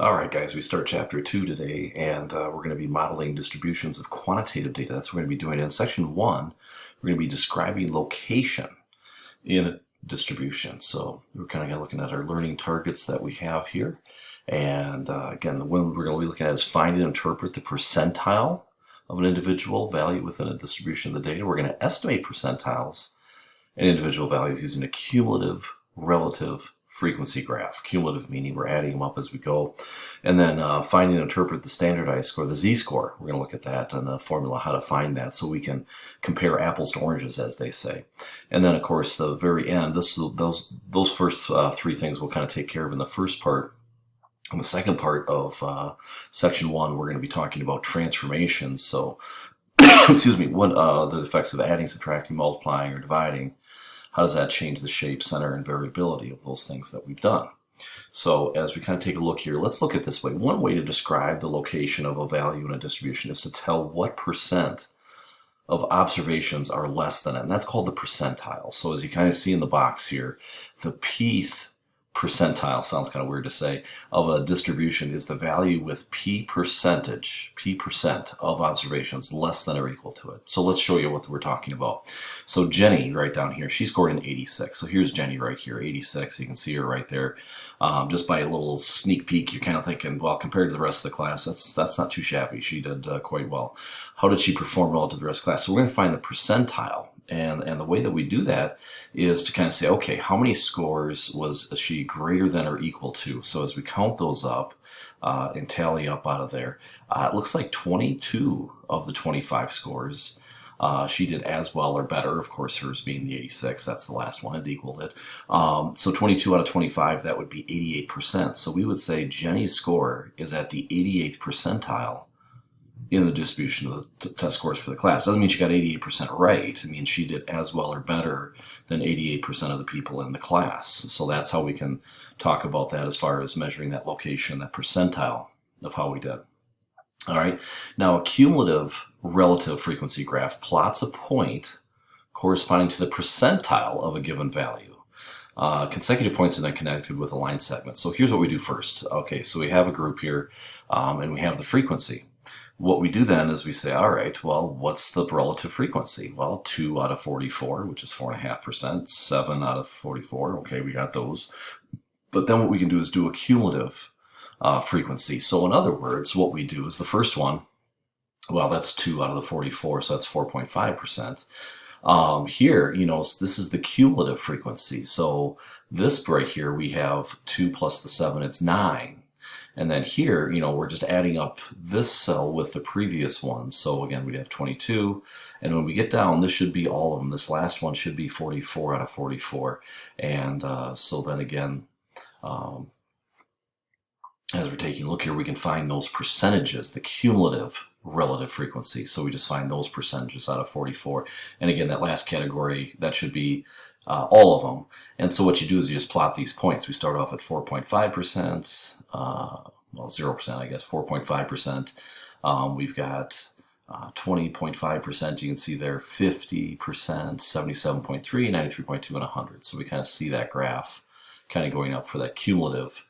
All right, guys, we start chapter 2 today, and we're going to be modeling distributions of quantitative data. That's what we're going to be doing. In section 1, we're going to be describing location in a distribution. So we're kind of looking at our learning targets that we have here. And again, the one we're going to be looking at is find and interpret the percentile of an individual value within a distribution of the data. We're going to estimate percentiles and individual values using a cumulative relative frequency graph. Cumulative meaning we're adding them up as we go. And then find and interpret the standardized score, the Z-score. We're going to look at that and a formula how to find that so we can compare apples to oranges, as they say. And then, of course, the very end, those first three things we'll kind of take care of in the first part. In the second part of section 1, we're going to be talking about transformations. So, excuse me, what the effects of adding, subtracting, multiplying, or dividing. How does that change the shape, center, and variability of those things that we've done? So as we kind of take a look here, let's look at this way. One way to describe the location of a value in a distribution is to tell what percent of observations are less than it, and that's called the percentile. So as you kind of see in the box here, the pth percentile, sounds kind of weird to say, of a distribution is the value with p percent of observations less than or equal to it. So let's show you what we're talking about. So Jenny, right down here, she scored an 86. So here's Jenny right here, 86. You can see her right there. Just by a little sneak peek, you're kind of thinking, well, compared to the rest of the class, that's not too shabby. She did quite well. How did she perform relative to the rest of the class? So we're going to find the percentile. And the way that we do that is to kind of say, okay, how many scores was she greater than or equal to? So as we count those up and tally up out of there, it looks like 22 of the 25 scores she did as well or better. Of course, hers being the 86, that's the last one, it equaled it. So 22 out of 25, that would be 88%. So we would say Jenny's score is at the 88th percentile in the distribution of the test scores for the class. Doesn't mean she got 88% right. It means she did as well or better than 88% of the people in the class. So that's how we can talk about that as far as measuring that location, that percentile of how we did. All right. Now, a cumulative relative frequency graph plots a point corresponding to the percentile of a given value. Consecutive points are then connected with a line segment. So here's what we do first. Okay, so we have a group here, and we have the frequency. What we do then is we say, all right, well, what's the relative frequency? Well, 2 out of 44, which is 4.5%, 7 out of 44, okay, we got those. But then what we can do is do a cumulative frequency. So in other words, what we do is the first one, well, that's 2 out of the 44, so that's 4.5%. Here, you know, this is the cumulative frequency. So this right here, we have 2 plus the 7, it's 9. And then here, you know, we're just adding up this cell with the previous one. So again, we'd have 22. And when we get down, this should be all of them. This last one should be 44 out of 44. And so then again, as we're taking a look here, we can find those percentages, the cumulative relative frequency. So we just find those percentages out of 44. And again, that last category, that should be all of them. And so what you do is you just plot these points. We start off at 4.5%, well, 0%, I guess, 4.5%. We've got 20.5%. You can see there 50%, 77.3, 93.2, and 100. So we kind of see that graph kind of going up for that cumulative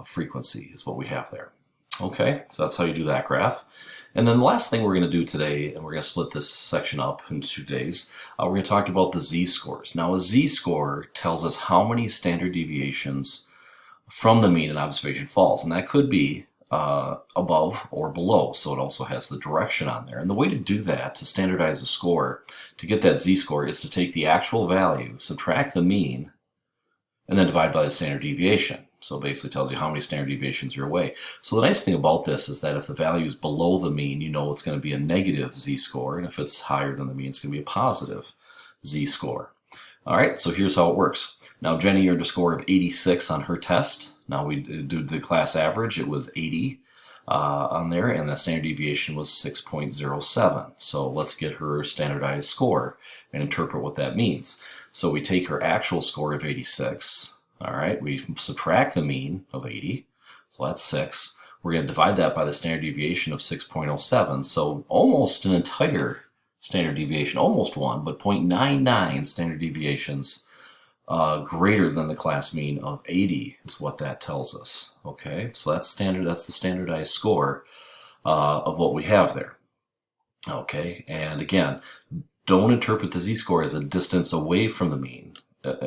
frequency is what we have there. Okay, so that's how you do that graph. And then the last thing we're going to do today, and we're going to split this section up into 2 days, we're going to talk about the Z-scores. Now, a Z-score tells us how many standard deviations from the mean an observation falls, and that could be above or below, so it also has the direction on there. And the way to do that, to standardize a score, to get that Z-score, is to take the actual value, subtract the mean, and then divide by the standard deviation. So it basically tells you how many standard deviations you're away. So the nice thing about this is that if the value is below the mean, you know it's going to be a negative z-score, and if it's higher than the mean, it's going to be a positive z-score. All right, so here's how it works. Now, Jenny earned a score of 86 on her test. Now, we did the class average. It was 80 on there, and the standard deviation was 6.07. So let's get her standardized score and interpret what that means. So we take her actual score of 86. All right, we subtract the mean of 80, so that's 6. We're going to divide that by the standard deviation of 6.07, so almost an entire standard deviation, almost one, but 0.99 standard deviations greater than the class mean of 80 is what that tells us. Okay, so that's standard. That's the standardized score of what we have there. Okay, and again, don't interpret the z-score as a distance away from the mean.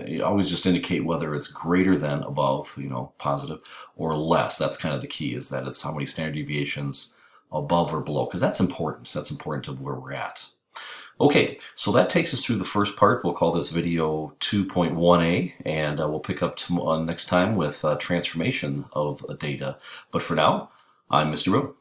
You always just indicate whether it's greater than, above, positive, or less. That's kind of the key, is that it's how many standard deviations above or below, because that's important. That's important of where we're at. Okay, so that takes us through the first part. We'll call this video 2.1a, and we'll pick up next time with transformation of data. But for now, I'm Mr. Rowe.